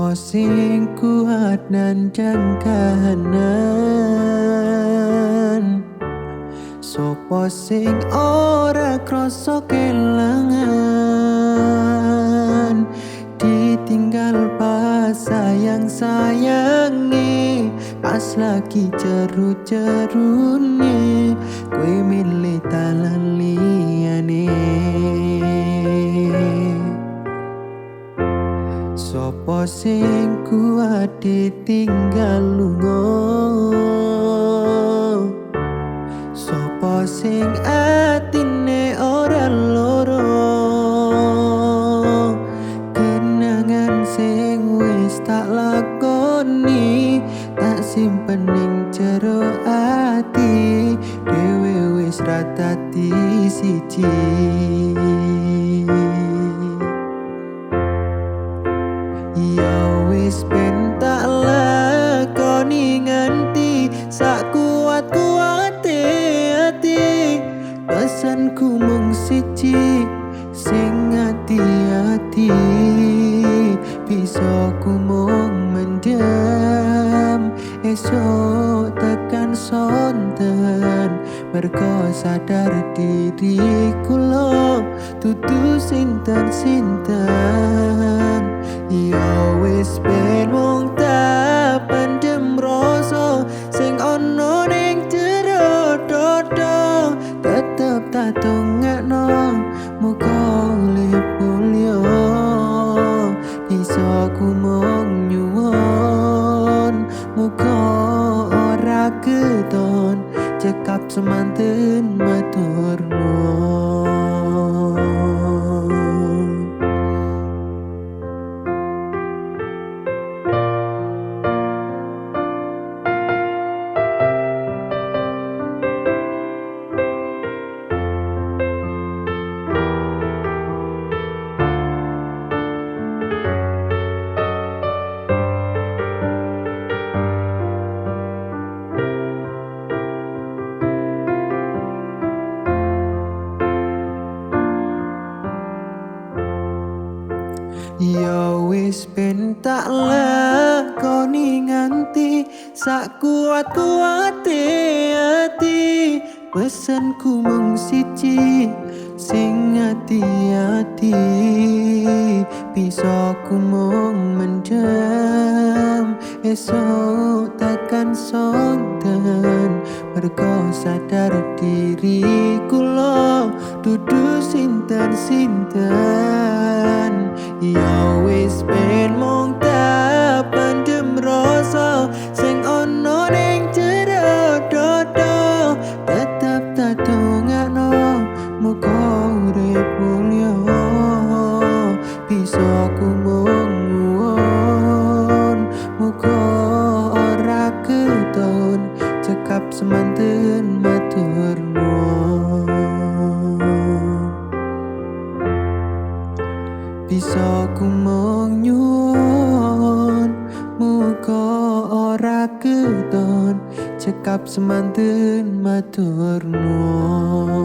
Sopo sing kuat nandang kahanan, sopo sing ora krasa kelangan, ditinggal pas sayang-sayangi, pas lagi jeru-jerune kowe milih dalan liyane. Sopo sing kuat ditinggal lunga, sopo sing atine ora loro, kenangan sing wis tak lakoni tak simpen ning jero ati, dhewe wis ra dadi siji. Ya wis ben tak lakoni nganti sak kuat-kuate ati, pesanku mung siji, sing ati-ati, bisa ku mung mendem, esok tekan sonten, mergo sadar diriku lo dudu sinten-sinten. Ya wis ben mung tak pendem rasa sing ono ning jero dodo, tetep tak dongakno muga urip mulya, bisa ku mung nyuwun muga ora keton cekap semanten matur nuwun. Ya wis ben tak lakoni nganti sak kuat-kuate ati, pesanku mung siji, sing ati-ati, bisa ku mung mendem, esok takkan sonten, mergo sadar diriku lo dudu sinten-sinten. Ya wis ben mung tak pendem rasa sing ono ning jero dodo, tetep tak dongakno muga urip mulya, bisa ku mung nyuwun muga ora keton cekap semanten matur nuwun. Bisa ku mung nyuwun muga ora keton cekap semanten matur nuwun.